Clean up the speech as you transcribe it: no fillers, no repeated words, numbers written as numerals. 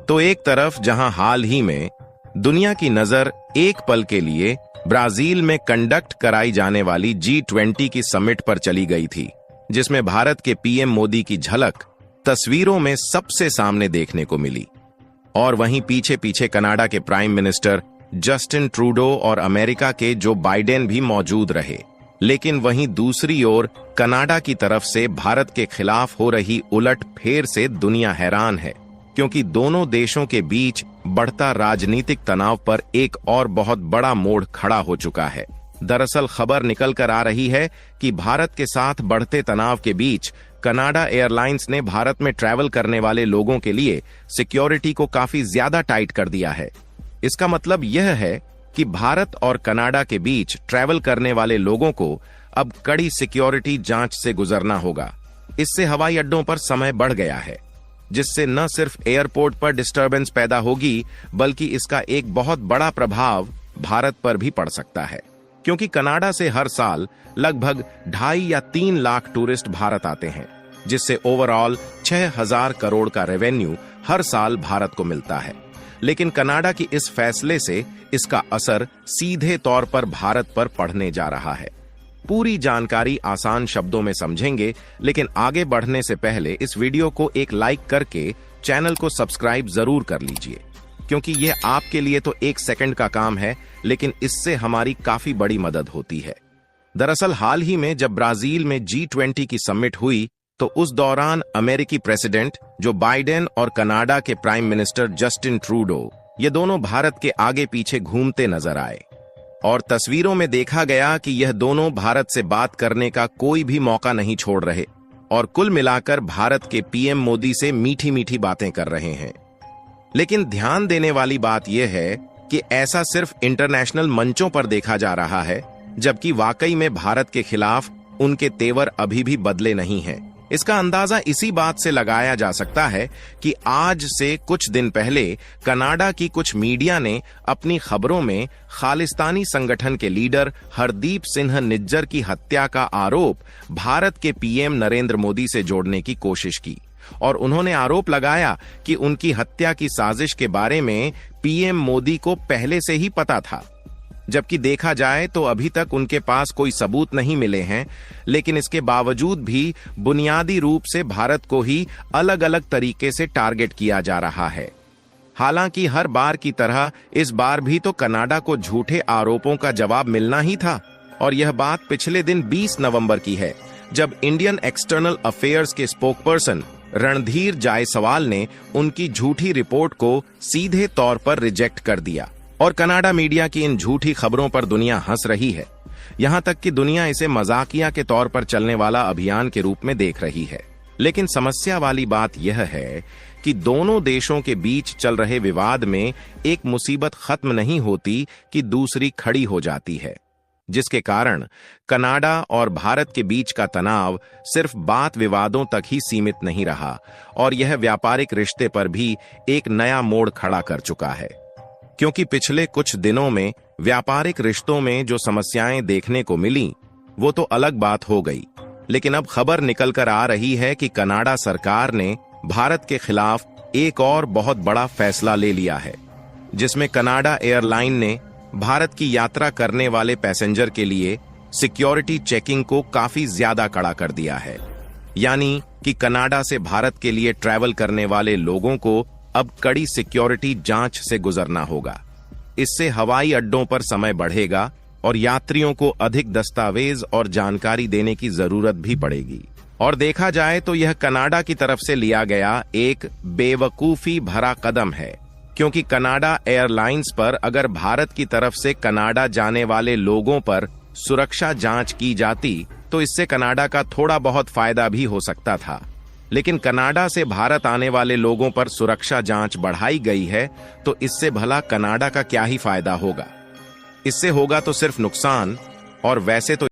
तो एक तरफ जहां हाल ही में दुनिया की नजर एक पल के लिए ब्राजील में कंडक्ट कराई जाने वाली G20 की समिट पर चली गई थी, जिसमें भारत के पीएम मोदी की झलक तस्वीरों में सबसे सामने देखने को मिली। और वहीं पीछे पीछे कनाडा के प्राइम मिनिस्टर जस्टिन ट्रूडो और अमेरिका के जो बाइडेन भी मौजूद रहे। लेकिन वहीं दूसरी ओर कनाडा की तरफ से भारत के खिलाफ हो रही उलट फेर से दुनिया हैरान है, क्योंकि दोनों देशों के बीच बढ़ता राजनीतिक तनाव पर एक और बहुत बड़ा मोड़ खड़ा हो चुका है। दरअसल खबर निकल कर आ रही है कि भारत के साथ बढ़ते तनाव के बीच कनाडा एयरलाइंस ने भारत में ट्रैवल करने वाले लोगों के लिए सिक्योरिटी को काफी ज्यादा टाइट कर दिया है। इसका मतलब यह है कि भारत और कनाडा के बीच ट्रैवल करने वाले लोगों को अब कड़ी सिक्योरिटी जांच से गुजरना होगा। इससे हवाई अड्डों पर समय बढ़ गया है, जिससे न सिर्फ एयरपोर्ट पर डिस्टर्बेंस पैदा होगी, बल्कि इसका एक बहुत बड़ा प्रभाव भारत पर भी पड़ सकता है, क्योंकि कनाडा से हर साल लगभग 2.5 या 3 लाख टूरिस्ट भारत आते हैं, जिससे ओवरऑल 6,000 करोड़ का रेवेन्यू हर साल भारत को मिलता है। लेकिन कनाडा की इस फैसले से इसका असर सीधे तौर पर भारत पर पड़ने जा रहा है। पूरी जानकारी आसान शब्दों में समझेंगे, लेकिन आगे बढ़ने से पहले इस वीडियो को एक लाइक करके चैनल को सब्सक्राइब जरूर कर लीजिए, क्योंकि यह आपके लिए तो 1 सेकंड का काम है, लेकिन इससे हमारी काफी बड़ी मदद होती है। दरअसल हाल ही में जब ब्राजील में G20 की समिट हुई, तो उस दौरान अमेरिकी प्रेसिडेंट जो बाइडेन और कनाडा के प्राइम मिनिस्टर जस्टिन ट्रूडो, ये दोनों भारत के आगे पीछे घूमते नजर आए। और तस्वीरों में देखा गया कि यह दोनों भारत से बात करने का कोई भी मौका नहीं छोड़ रहे और कुल मिलाकर भारत के पीएम मोदी से मीठी मीठी बातें कर रहे हैं। लेकिन ध्यान देने वाली बात यह है कि ऐसा सिर्फ इंटरनेशनल मंचों पर देखा जा रहा है, जबकि वाकई में भारत के खिलाफ उनके तेवर अभी भी बदले नहीं हैं। इसका अंदाजा इसी बात से लगाया जा सकता है कि आज से कुछ दिन पहले कनाडा की कुछ मीडिया ने अपनी खबरों में खालिस्तानी संगठन के लीडर हरदीप सिंह निज्जर की हत्या का आरोप भारत के पीएम नरेंद्र मोदी से जोड़ने की कोशिश की, और उन्होंने आरोप लगाया कि उनकी हत्या की साजिश के बारे में पीएम मोदी को पहले से ही पता था। जबकि देखा जाए तो अभी तक उनके पास कोई सबूत नहीं मिले हैं, लेकिन इसके बावजूद भी बुनियादी रूप से भारत को ही अलग अलग तरीके से टारगेट किया जा रहा है। हालांकि हर बार की तरह इस बार भी तो कनाडा को झूठे आरोपों का जवाब मिलना ही था, और यह बात पिछले दिन 20 नवंबर की है, जब इंडियन एक्सटर्नल अफेयर्स के स्पोकपर्सन रणधीर जायसवाल ने उनकी झूठी रिपोर्ट को सीधे तौर पर रिजेक्ट कर दिया। और कनाडा मीडिया की इन झूठी खबरों पर दुनिया हंस रही है, यहां तक कि दुनिया इसे मजाकिया के तौर पर चलने वाला अभियान के रूप में देख रही है। लेकिन समस्या वाली बात यह है कि दोनों देशों के बीच चल रहे विवाद में एक मुसीबत खत्म नहीं होती कि दूसरी खड़ी हो जाती है, जिसके कारण कनाडा और भारत के बीच का तनाव सिर्फ बात विवादों तक ही सीमित नहीं रहा, और यह व्यापारिक रिश्ते पर भी एक नया मोड़ खड़ा कर चुका है। क्योंकि पिछले कुछ दिनों में व्यापारिक रिश्तों में जो समस्याएं देखने को मिली, वो तो अलग बात हो गई, लेकिन अब खबर निकल कर आ रही है कि कनाडा सरकार ने भारत के खिलाफ एक और बहुत बड़ा फैसला ले लिया है, जिसमें कनाडा एयरलाइन ने भारत की यात्रा करने वाले पैसेंजर के लिए सिक्योरिटी चेकिंग को काफी ज्यादा कड़ा कर दिया है। यानी कि कनाडा से भारत के लिए ट्रैवल करने वाले लोगों को अब कड़ी सिक्योरिटी जांच से गुजरना होगा। इससे हवाई अड्डों पर समय बढ़ेगा और यात्रियों को अधिक दस्तावेज और जानकारी देने की जरूरत भी पड़ेगी। और देखा जाए तो यह कनाडा की तरफ से लिया गया एक बेवकूफी भरा कदम है, क्योंकि कनाडा एयरलाइंस पर अगर भारत की तरफ से कनाडा जाने वाले लोगों पर सुरक्षा जांच की जाती तो इससे कनाडा का थोड़ा बहुत फायदा भी हो सकता था। लेकिन कनाडा से भारत आने वाले लोगों पर सुरक्षा जांच बढ़ाई गई है, तो इससे भला कनाडा का क्या ही फायदा होगा। इससे होगा तो सिर्फ नुकसान, और वैसे तो